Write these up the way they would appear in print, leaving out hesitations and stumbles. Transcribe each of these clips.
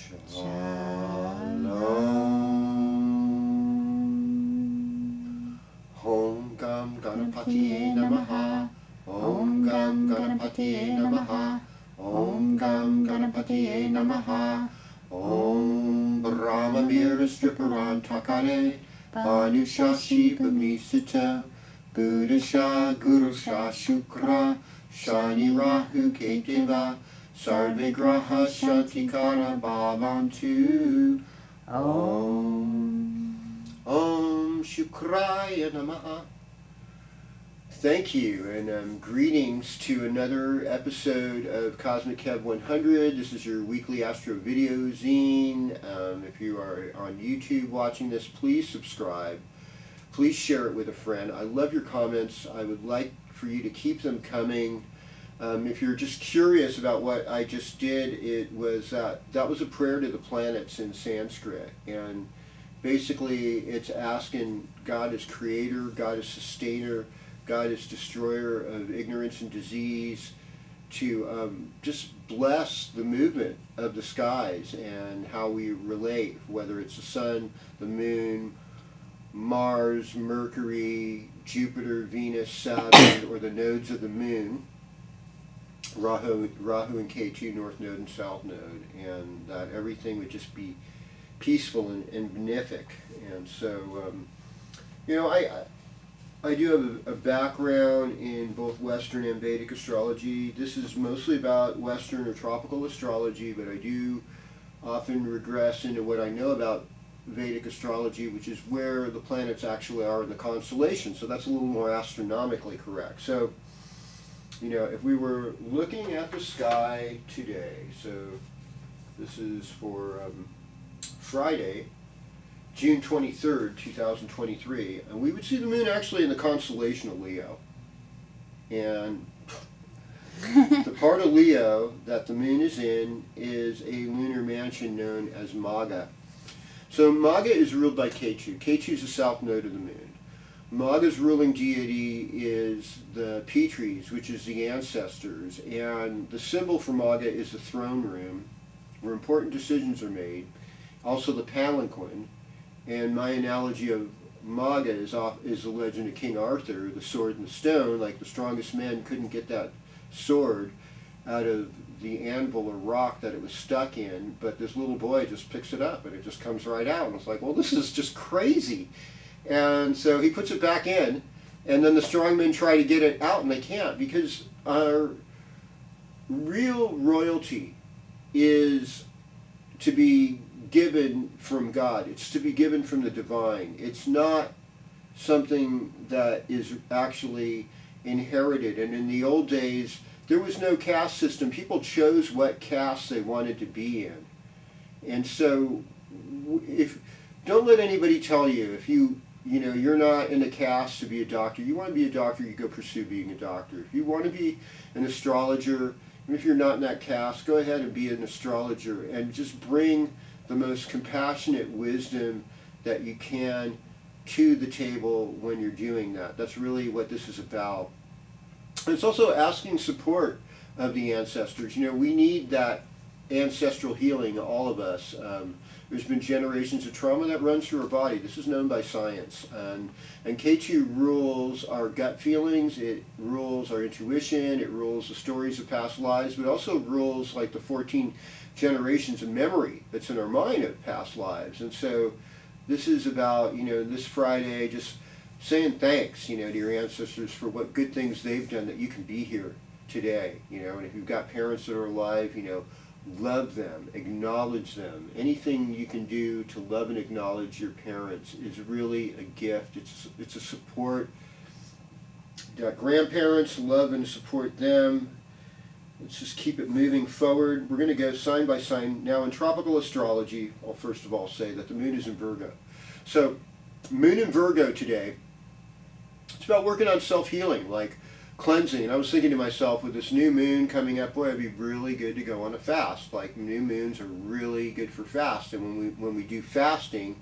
Shalom. Om Gam Ganapatiye Namaha. Om Gam Ganapatiye Namaha. Om Gam Ganapatiye Namaha. Om Brahma Mira Striparan Takare. Banusha Shiva Misita. Buddhasha Gurusha Shukra. Shani Rahu Keteva. Sarve Graha Shantikara Bhavantu. Om Shukraya Namaha. Thank you, and greetings to another episode of KozmicKev100. This is your weekly astro video zine. If you are on YouTube watching this, please subscribe. Please share it with a friend. I love your comments. I would like for you to keep them coming. If you're just curious about what I just did, it was that was a prayer to the planets in Sanskrit, and basically it's asking God as creator, God as sustainer, God as destroyer of ignorance and disease to just bless the movement of the skies and how we relate, whether it's the sun, the moon, Mars, Mercury, Jupiter, Venus, Saturn, or the nodes of the moon. Rahu and Ketu, North Node and South Node, and that everything would just be peaceful and benefic. And so, I do have a background in both Western and Vedic astrology. This is mostly about Western or tropical astrology, but I do often regress into what I know about Vedic astrology, which is where the planets actually are in the constellation. So that's a little more astronomically correct. So, if we were looking at the sky today, so this is for Friday, June 23rd, 2023, and we would see the moon actually in the constellation of Leo. And the part of Leo that the moon is in is a lunar mansion known as Maga. So Maga is ruled by Ketu. Ketu is the south node of the moon. Maga's ruling deity is the Pitris, which is the ancestors, and the symbol for Maga is the throne room, where important decisions are made. Also the palanquin, and my analogy of Maga is the legend of King Arthur, the sword and the stone. Like the strongest men couldn't get that sword out of the anvil or rock that it was stuck in, but this little boy just picks it up and it just comes right out, and it's like, well, this is just crazy. And so he puts it back in, and then the strongmen try to get it out, and they can't, because our real royalty is to be given from God. It's to be given from the divine. It's not something that is actually inherited. And in the old days, there was no caste system. People chose what caste they wanted to be in. And so don't let anybody tell you, if you're not in a caste to be a doctor. You want to be a doctor, you go pursue being a doctor. If you want to be an astrologer, and if you're not in that caste, go ahead and be an astrologer and just bring the most compassionate wisdom that you can to the table when you're doing that. That's really what this is about. And it's also asking support of the ancestors. We need that ancestral healing, all of us. There's been generations of trauma that runs through our body. This is known by science. And Ketu rules our gut feelings, it rules our intuition, it rules the stories of past lives, but also rules like the 14 generations of memory that's in our mind of past lives. And so this is about, this Friday, just saying thanks, to your ancestors for what good things they've done that you can be here today. And if you've got parents that are alive, love them, acknowledge them. Anything you can do to love and acknowledge your parents is really a gift. It's a support. Grandparents, love and support them. Let's just keep it moving forward. We're going to go sign by sign. Now in tropical astrology, I'll first of all say that the moon is in Virgo. So moon in Virgo today, it's about working on self-healing, like cleansing. And I was thinking to myself, with this new moon coming up, boy, it'd be really good to go on a fast. Like new moons are really good for fast. And when we do fasting,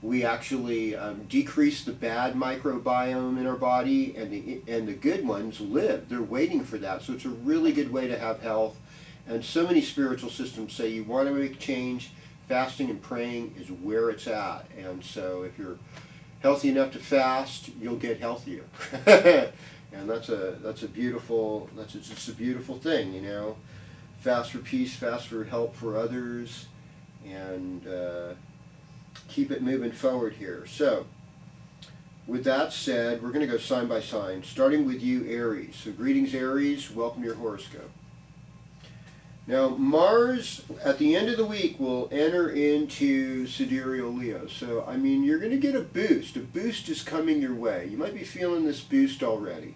we actually decrease the bad microbiome in our body, and the good ones live. They're waiting for that. So it's a really good way to have health. And so many spiritual systems say you want to make change, fasting and praying is where it's at. And so if you're healthy enough to fast, you'll get healthier. And that's just a beautiful thing, you know. Fast for peace, fast for help for others, and keep it moving forward here. So, with that said, we're going to go sign by sign, starting with you, Aries. So, greetings, Aries. Welcome to your horoscope. Now, Mars, at the end of the week, will enter into sidereal Leo. So, I mean, you're going to get a boost. A boost is coming your way. You might be feeling this boost already.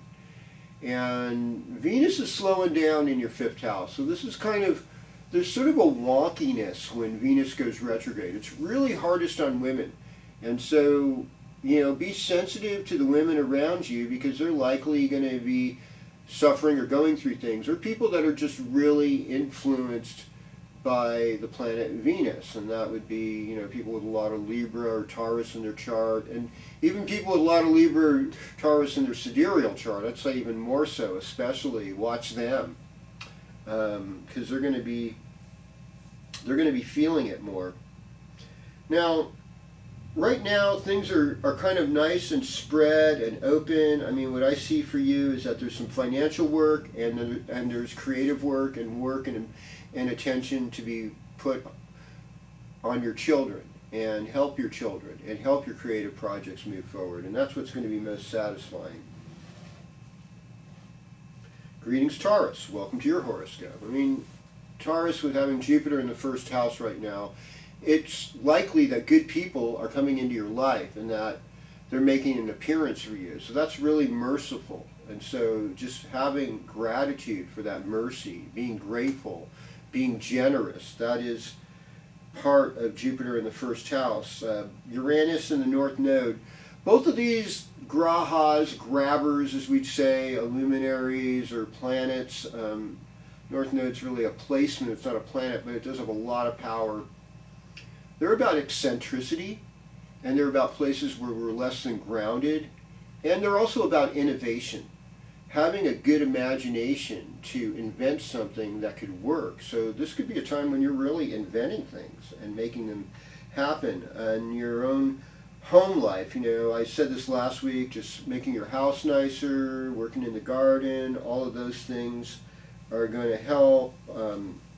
And Venus is slowing down in your 5th house. So this is kind of, there's sort of a wonkiness when Venus goes retrograde. It's really hardest on women. And so, you know, be sensitive to the women around you, because they're likely going to be suffering or going through things, or people that are just really influenced by the planet Venus. And that would be, you know, people with a lot of Libra or Taurus in their chart, and even people with a lot of Libra, Taurus in their sidereal chart. I'd say even more so, especially watch them, because they're going to be feeling it more. Now, right now things are kind of nice and spread and open. I mean, what I see for you is that there's some financial work, and there's creative work and attention to be put on your children, and help your children, and help your creative projects move forward. And that's what's going to be most satisfying. Greetings, Taurus. Welcome to your horoscope. I mean, Taurus, with having Jupiter in the 1st house right now, it's likely that good people are coming into your life, and that they're making an appearance for you. So that's really merciful. And so just having gratitude for that mercy, being grateful, being generous, that is part of Jupiter in the 1st house. Uranus in the North Node. Both of these grahas, grabbers, as we'd say, luminaries or planets. North Node's really a placement. It's not a planet, but it does have a lot of power. They're about eccentricity, and they're about places where we're less than grounded, and they're also about innovation. Having a good imagination to invent something that could work. So this could be a time when you're really inventing things and making them happen in your own home life. You know, I said this last week, just making your house nicer, working in the garden, all of those things are going to help.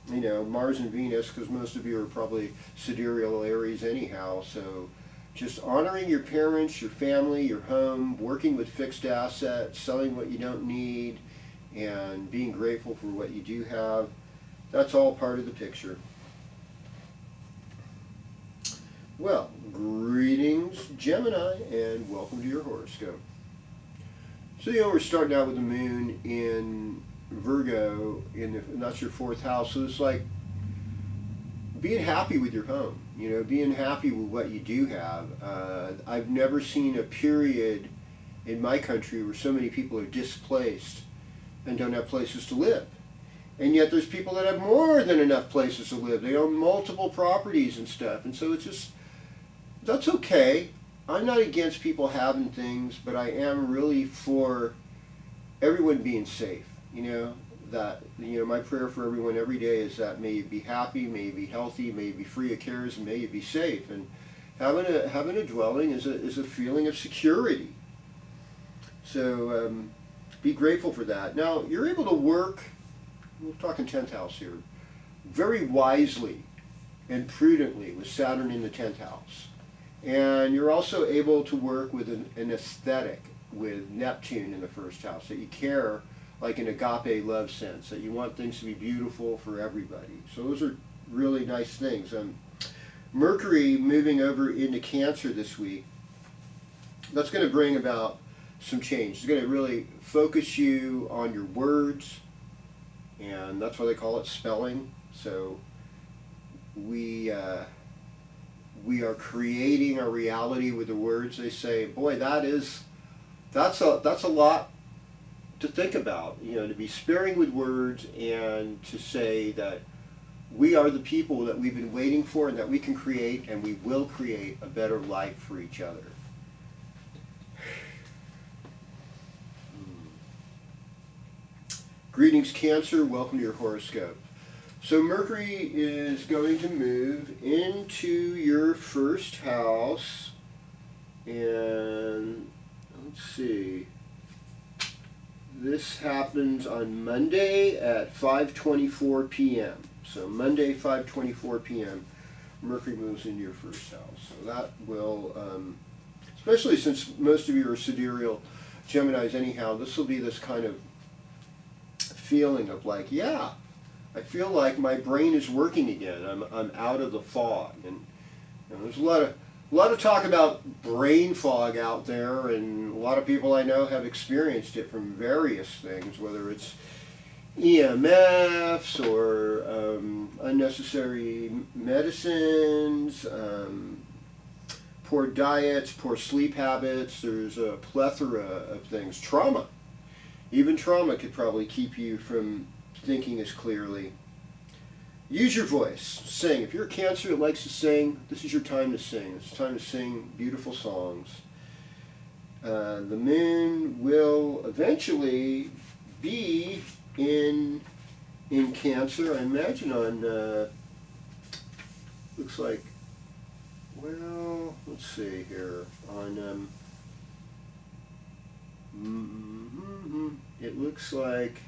You know, Mars and Venus, because most of you are probably sidereal Aries anyhow, so just honoring your parents, your family, your home, working with fixed assets, selling what you don't need, and being grateful for what you do have. That's all part of the picture. Well, greetings, Gemini, and welcome to your horoscope. So, you know, we're starting out with the moon in Virgo, and that's your 4th house. So it's like being happy with your home, you know, being happy with what you do have. I've never seen a period in my country where so many people are displaced and don't have places to live. And yet there's people that have more than enough places to live. They own multiple properties and stuff. And so it's just, that's okay. I'm not against people having things, but I am really for everyone being safe. You know, that, you know, my prayer for everyone every day is that may you be happy, may you be healthy, may you be free of cares, and may you be safe. And having a dwelling is a feeling of security. So be grateful for that. Now, you're able to work, we're talking 10th house here, very wisely and prudently with Saturn in the 10th house. And you're also able to work with an aesthetic with Neptune in the 1st house, that you care like an agape love sense, that you want things to be beautiful for everybody. So those are really nice things. Mercury moving over into Cancer this week, that's going to bring about some change. It's going to really focus you on your words, and that's why they call it spelling. So we are creating a reality with the words. They say, boy, that's a lot to think about, you know, to be sparing with words, and to say that we are the people that we've been waiting for, and that we can create, and we will create a better life for each other. Greetings, Cancer. Welcome to your horoscope. So Mercury is going to move into your first house, and let's see, this happens on Monday at 5:24 p.m. So Monday, 5:24 p.m., Mercury moves into your first house. So that will, especially since most of you are sidereal Geminis anyhow, this will be this kind of feeling of like, yeah, I feel like my brain is working again. I'm out of the fog, and there's a lot of talk about brain fog out there, and a lot of people I know have experienced it from various things, whether it's EMFs or unnecessary medicines, poor diets, poor sleep habits. There's a plethora of things. Trauma. Even trauma could probably keep you from thinking as clearly. Use your voice. Sing. If you're a Cancer that likes to sing, this is your time to sing. It's time to sing beautiful songs. The moon will eventually be in Cancer. I imagine on, looks like, well, let's see here. On, it looks like,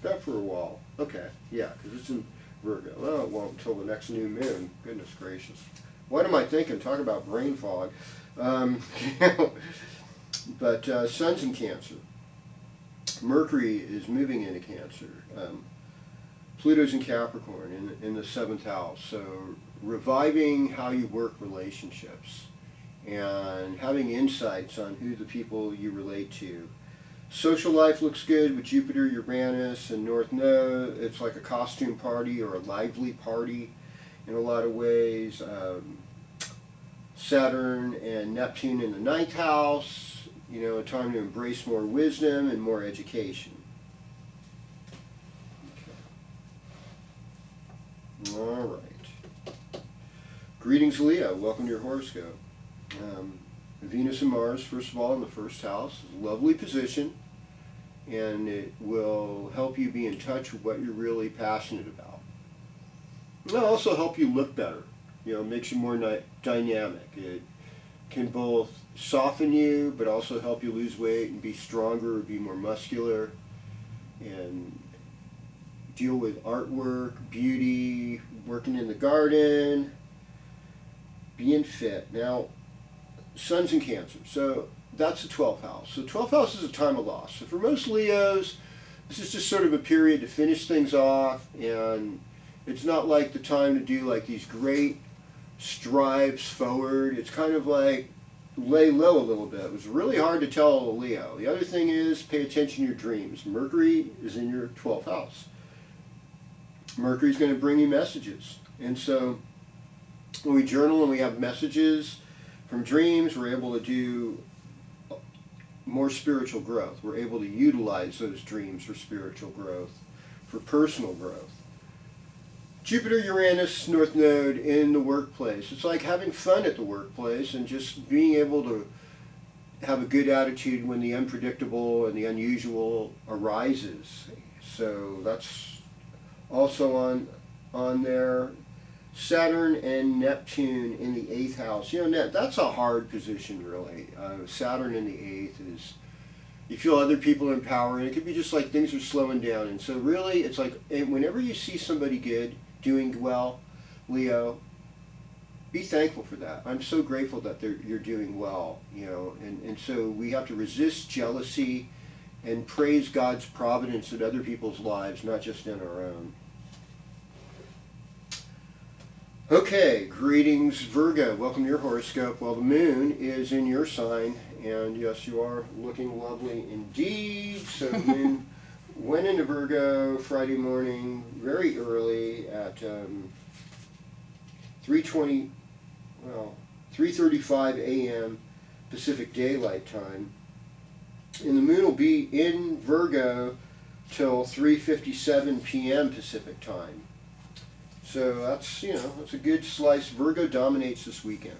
not for a while. Okay, yeah, because it's in Virgo. Well, it won't until the next new moon. Goodness gracious. What am I thinking? Talk about brain fog. But Sun's in Cancer. Mercury is moving into Cancer. Pluto's in Capricorn in the 7th house. So reviving how you work relationships and having insights on who the people you relate to. Social life looks good with Jupiter, Uranus, and North Node. It's like a costume party or a lively party in a lot of ways. Saturn and Neptune in the 9th house. You know, a time to embrace more wisdom and more education. Okay. All right. Greetings, Leo. Welcome to your horoscope. Venus and Mars, first of all, in the first house. Lovely position, and it will help you be in touch with what you're really passionate about. It'll also help you look better. You know, makes you more dynamic. It can both soften you, but also help you lose weight and be stronger, be more muscular, and deal with artwork, beauty, working in the garden, being fit. Now, Sun's in Cancer, so that's the 12th house. So 12th house is a time of loss. So for most Leos, this is just sort of a period to finish things off, and it's not like the time to do like these great strides forward. It's kind of like lay low a little bit. It was really hard to tell a Leo. The other thing is pay attention to your dreams. Mercury is in your 12th house. Mercury's going to bring you messages. And so when we journal and we have messages from dreams, we're able to do more spiritual growth. We're able to utilize those dreams for spiritual growth, for personal growth. Jupiter, Uranus, North Node in the workplace. It's like having fun at the workplace and just being able to have a good attitude when the unpredictable and the unusual arises. So that's also on there. Saturn and Neptune in the 8th house. You know, that's a hard position, really. Saturn in the 8th is, you feel other people are in power, and it could be just like things are slowing down. And so really, it's like, whenever you see somebody good, doing well, Leo, be thankful for that. I'm so grateful that you're doing well, you know, and so we have to resist jealousy and praise God's providence in other people's lives, not just in our own. Okay, greetings, Virgo. Welcome to your horoscope. Well, the moon is in your sign, and yes, you are looking lovely indeed. So the moon went into Virgo Friday morning, very early at 3:35 a.m. Pacific Daylight Time. And the moon will be in Virgo till 3:57 p.m. Pacific Time. So that's, you know, that's a good slice. Virgo dominates this weekend.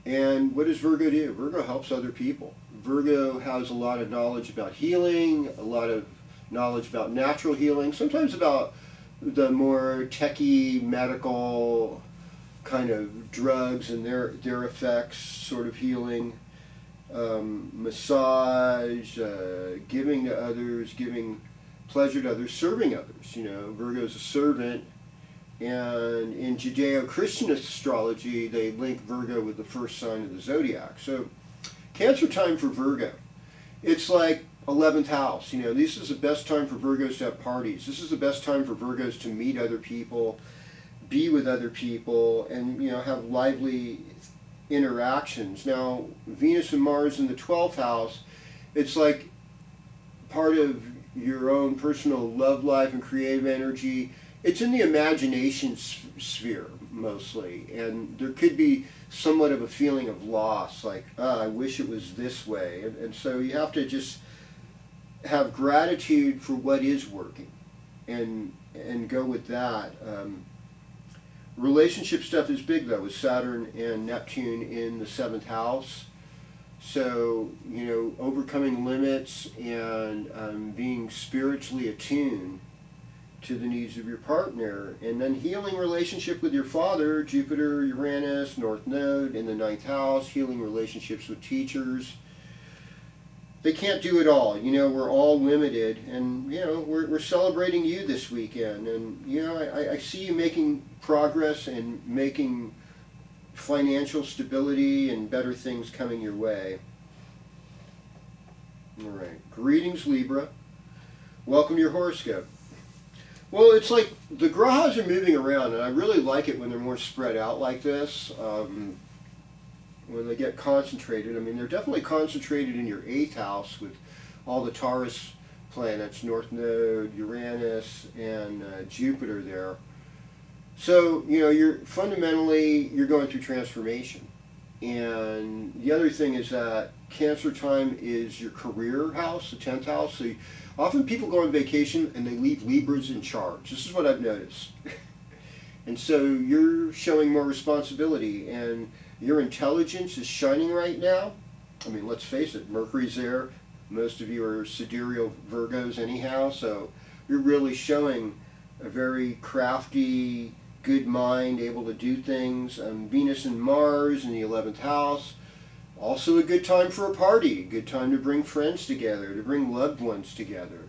And what does Virgo do? Virgo helps other people. Virgo has a lot of knowledge about healing, a lot of knowledge about natural healing, sometimes about the more techie medical kind of drugs and their effects, sort of healing, massage, giving to others, giving pleasure to others, serving others. You know, Virgo's a servant, and in Judeo-Christian astrology, they link Virgo with the first sign of the zodiac. So, Cancer time for Virgo. It's like 11th house. You know, this is the best time for Virgos to have parties. This is the best time for Virgos to meet other people, be with other people, and, you know, have lively interactions. Now, Venus and Mars in the 12th house, it's like part of your own personal love life and creative energy. It's in the imagination sphere mostly, and there could be somewhat of a feeling of loss, like, I wish it was this way. And so you have to just have gratitude for what is working and go with that. Relationship stuff is big though, with Saturn and Neptune in the 7th house. So, you know, overcoming limits and being spiritually attuned to the needs of your partner. And then healing relationship with your father, Jupiter, Uranus, North Node in the 9th house, healing relationships with teachers. They can't do it all. You know, we're all limited, and, you know, we're celebrating you this weekend. And, you know, I see you making progress and making financial stability and better things coming your way. All right. Greetings, Libra. Welcome to your horoscope. Well, it's like the grahas are moving around, and I really like it when they're more spread out like this. When they get concentrated. I mean, they're definitely concentrated in your 8th house with all the Taurus planets, North Node, Uranus, and Jupiter there. So, you know, you're going through transformation. And the other thing is that Cancer time is your career house, the 10th house. So often people go on vacation and they leave Libras in charge. This is what I've noticed. And so you're showing more responsibility, and your intelligence is shining right now. I mean, let's face it, Mercury's there. Most of you are sidereal Virgos anyhow, so you're really showing a very crafty, good mind, able to do things. Venus and Mars in the 11th house. Also a good time for a party, a good time to bring friends together, to bring loved ones together.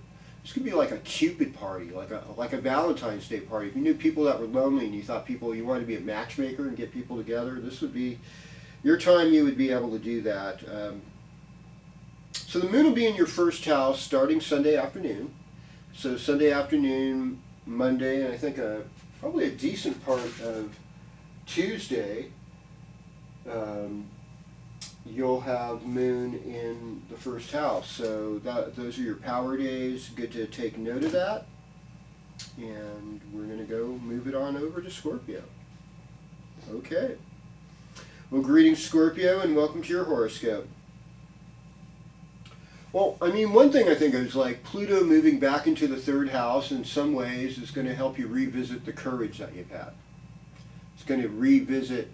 This could be like a Cupid party, like a Valentine's Day party. If you knew people that were lonely and you thought you wanted to be a matchmaker and get people together, this would be your time. You would be able to do that. So the moon will be in your 1st house starting Sunday afternoon. So Sunday afternoon, Monday, and I think probably a decent part of Tuesday, you'll have moon in the 1st house. So those are your power days. Good to take note of that. And we're going to go move it on over to Scorpio. Okay. Well, greetings, Scorpio, and welcome to your horoscope. Well, I mean, one thing I think is like Pluto moving back into the 3rd house in some ways is going to help you revisit the courage that you've had. It's going to revisit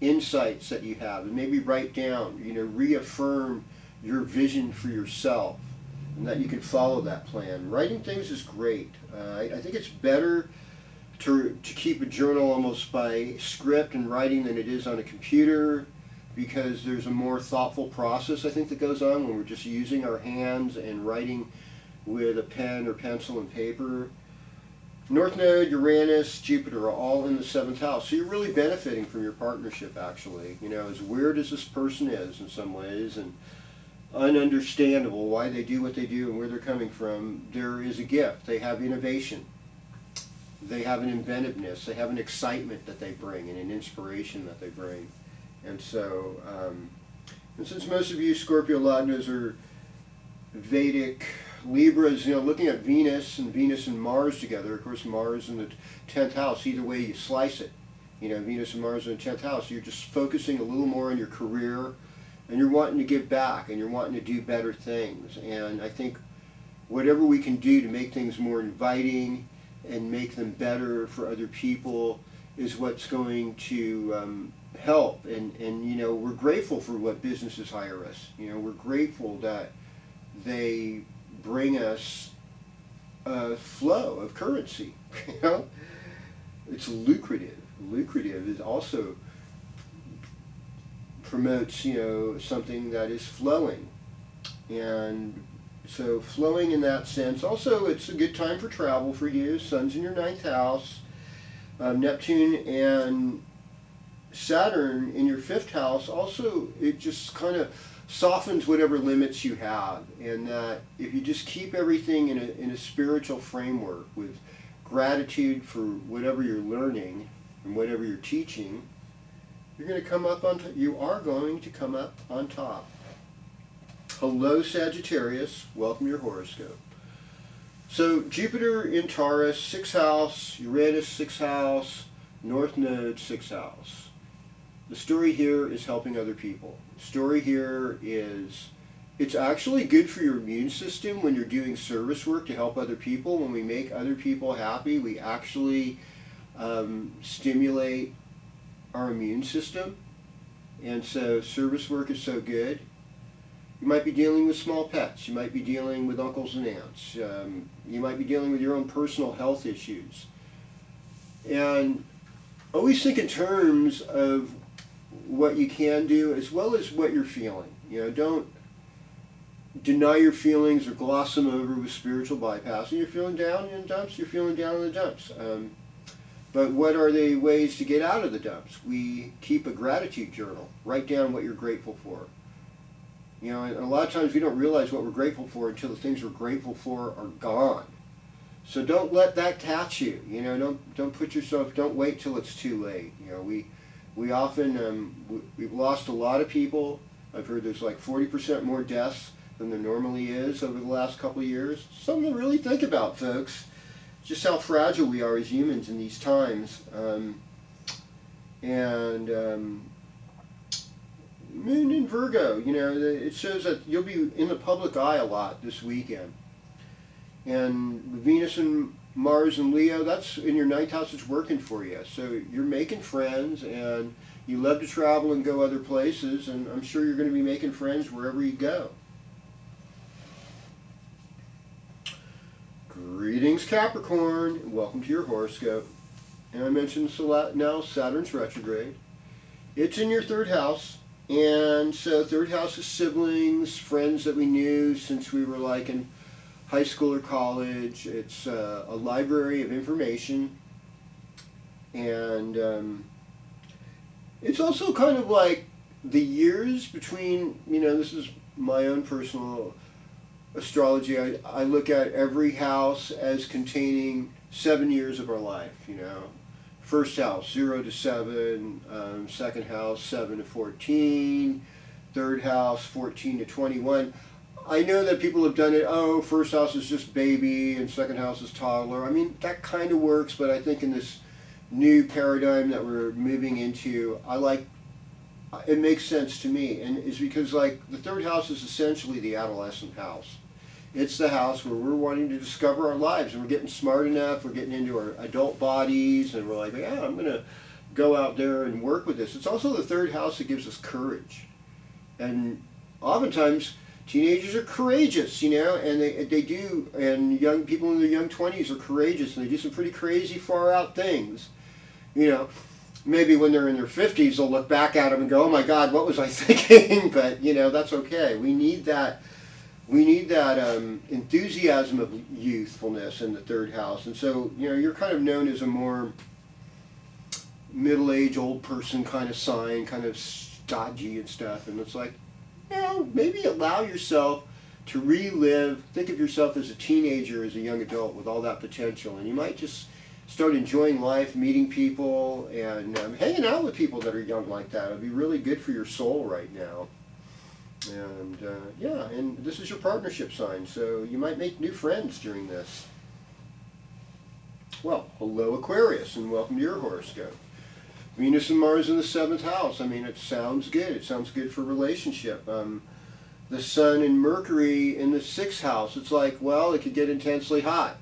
insights that you have, and maybe write down, you know, reaffirm your vision for yourself, and that you can follow that plan. Writing things is great. I think it's better to keep a journal almost by script and writing than it is on a computer, because there's a more thoughtful process, I think, that goes on when we're just using our hands and writing with a pen or pencil and paper. North Node, Uranus, Jupiter are all in the 7th house. So you're really benefiting from your partnership, actually. You know, as weird as this person is in some ways, and ununderstandable why they do what they do and where they're coming from, there is a gift. They have innovation. They have an inventiveness. They have an excitement that they bring and an inspiration that they bring. And so, and since most of you Scorpio Lagnas are Vedic Libras, you know, looking at Venus and Mars together, of course Mars in the 10th house, either way you slice it, you know, Venus and Mars in the 10th house, you're just focusing a little more on your career, and you're wanting to give back, and you're wanting to do better things. And I think whatever we can do to make things more inviting and make them better for other people is what's going to help. And you know, we're grateful for what businesses hire us. You know, we're grateful that they bring us flow of currency. You know, it's lucrative. Lucrative is also promotes, you know, something that is flowing, and so flowing in that sense. Also, it's a good time for travel for you. Sun's in your 9th house. Neptune and Saturn in your 5th house. Also, it just kind of softens whatever limits you have, and that if you just keep everything in a spiritual framework with gratitude for whatever you're learning and whatever you're teaching, you're going to come up on you are going to come up on top. Hello, Sagittarius. Welcome to your horoscope. So Jupiter in Taurus, 6th house, Uranus, 6th house, North Node, 6th house. The story here is helping other people. The story here is it's actually good for your immune system when you're doing service work to help other people. When we make other people happy, we actually stimulate our immune system. And so service work is so good. You might be dealing with small pets. You might be dealing with uncles and aunts. You might be dealing with your own personal health issues. And always think in terms of what you can do as well as what you're feeling. You know, don't deny your feelings or gloss them over with spiritual bypass. And you're feeling down in the dumps, you're feeling down in the dumps. But what are the ways to get out of the dumps? We keep a gratitude journal. Write down what you're grateful for. You know, and a lot of times we don't realize what we're grateful for until the things we're grateful for are gone. So don't let that catch you. You know, don't put yourself. Don't wait till it's too late. You know, we often we've lost a lot of people. I've heard there's like 40% more deaths than there normally is over the last couple of years. Something to really think about, folks. Just how fragile we are as humans in these times. Moon in Virgo, you know, it shows that you'll be in the public eye a lot this weekend. And Venus and Mars and Leo, that's in your 9th house, it's working for you. So you're making friends, and you love to travel and go other places, and I'm sure you're going to be making friends wherever you go. Greetings, Capricorn. Welcome to your horoscope. And I mentioned now Saturn's retrograde. It's in your 3rd house. And so 3rd house is siblings, friends that we knew since we were like in high school or college. It's a library of information. And it's also kind of like the years between, you know, this is my own personal astrology. I look at every house as containing 7 years of our life, you know. 1st house, 0 to 7, 2nd house, 7 to 14, 3rd house, 14 to 21. I know that people have done it, 1st house is just baby and 2nd house is toddler. I mean, that kind of works, but I think in this new paradigm that we're moving into, it makes sense to me. And it's because like the 3rd house is essentially the adolescent house. It's the house where we're wanting to discover our lives, and we're getting smart enough, we're getting into our adult bodies, and we're like, yeah, I'm going to go out there and work with this. It's also the 3rd house that gives us courage. And oftentimes, teenagers are courageous, you know, and they do, and young people in their young 20s are courageous, and they do some pretty crazy, far-out things. You know, maybe when they're in their 50s, they'll look back at them and go, oh my God, what was I thinking? But, you know, that's okay. We need that enthusiasm of youthfulness in the 3rd house. And so, you know, you're kind of known as a more middle-aged, old person kind of sign, kind of stodgy and stuff. And it's like, you know, maybe allow yourself to relive, think of yourself as a teenager, as a young adult with all that potential. And you might just start enjoying life, meeting people, and hanging out with people that are young like that. It'd be really good for your soul right now. And yeah, and this is your partnership sign, so you might make new friends during this. Well, hello Aquarius, and welcome to your horoscope. Venus and Mars in the 7th house. I mean, it sounds good. It sounds good for relationship. The Sun and Mercury in the 6th house. It's like, well, it could get intensely hot.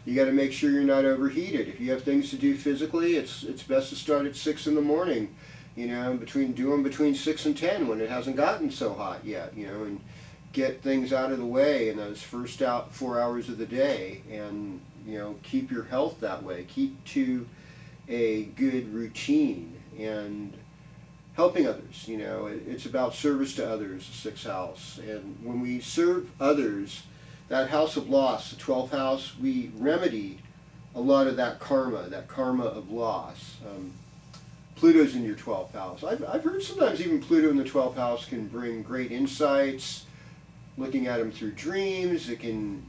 You got to make sure you're not overheated. If you have things to do physically, it's best to start at 6 in the morning. You know, between 6 and 10 when it hasn't gotten so hot yet, you know, and get things out of the way in those first 4 hours of the day, and keep your health that way. Keep to a good routine and helping others. It's about service to others, the sixth house. And when we serve others, that house of loss, the 12th house, we remedy a lot of that karma of loss. Pluto's in your 12th house. I've heard sometimes even Pluto in the 12th house can bring great insights, looking at them through dreams. It can,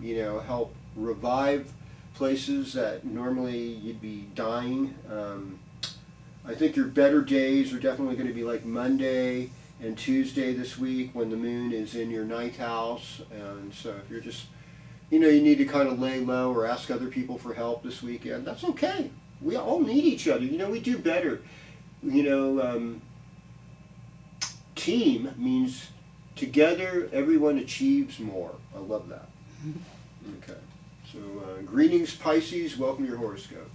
help revive places that normally you'd be dying. I think your better days are definitely going to be like Monday and Tuesday this week, when the moon is in your 9th house. And so if you're just, you need to kind of lay low or ask other people for help this weekend, that's okay. We all need each other. We do better. Team means together everyone achieves more. I love that. Okay. So greetings, Pisces. Welcome to your horoscope.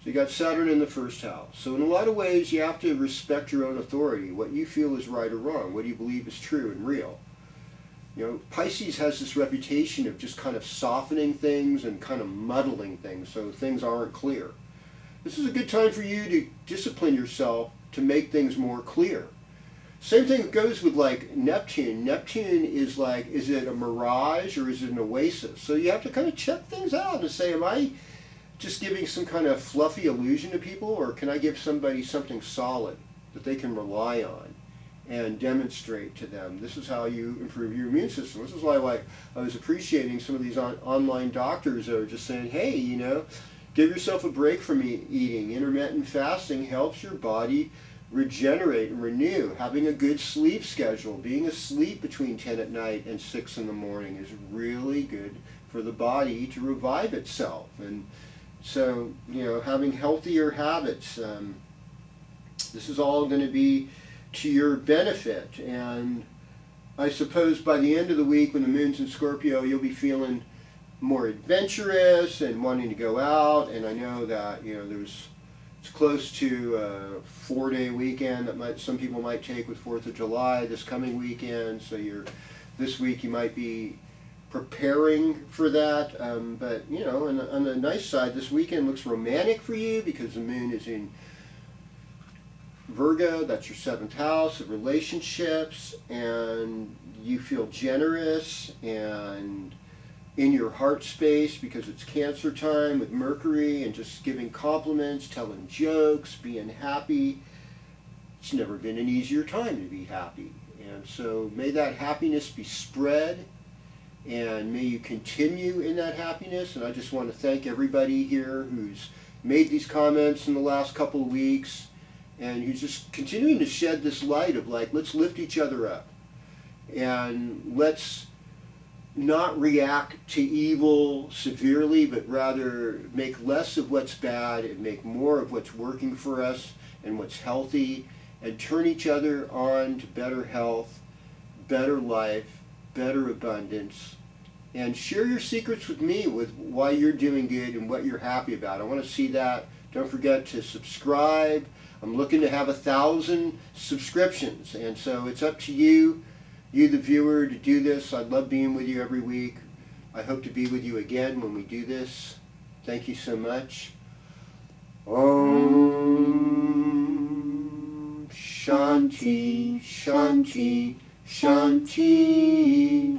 So you got Saturn in the 1st house. So in a lot of ways you have to respect your own authority, what you feel is right or wrong, what do you believe is true and real. Pisces has this reputation of just kind of softening things and kind of muddling things so things aren't clear. This is a good time for you to discipline yourself to make things more clear. Same thing goes with like Neptune. Neptune is like, is it a mirage or is it an oasis? So you have to kind of check things out and say, am I just giving some kind of fluffy illusion to people, or can I give somebody something solid that they can rely on and demonstrate to them? This is how you improve your immune system. This is why I was appreciating some of these online doctors that are just saying, hey, give yourself a break from eating. Intermittent fasting helps your body regenerate and renew. Having a good sleep schedule, being asleep between 10 at night and 6 in the morning is really good for the body to revive itself. And so, having healthier habits, this is all going to be to your benefit. And I suppose by the end of the week, when the moon's in Scorpio, you'll be feeling more adventurous and wanting to go out. And I know that it's close to a 4-day weekend that some people might take with 4th of July this coming weekend. So this week you might be preparing for that. But on the nice side, this weekend looks romantic for you because the moon is in Virgo. That's your 7th house of relationships, and you feel generous and in your heart space because it's Cancer time with Mercury, and just giving compliments, telling jokes, being happy. It's never been an easier time to be happy. And so may that happiness be spread, and may you continue in that happiness. And I just want to thank everybody here who's made these comments in the last couple of weeks, and who's just continuing to shed this light of like, let's lift each other up, and let's not react to evil severely, but rather make less of what's bad and make more of what's working for us and what's healthy, and turn each other on to better health, better life, better abundance. And share your secrets with me, with why you're doing good and what you're happy about. I want to see that. Don't forget to subscribe. I'm looking to have 1,000 subscriptions, and so it's up to you, the viewer, to do this. I love being with you every week. I hope to be with you again when we do this. Thank you so much. Om Shanti, Shanti, Shanti.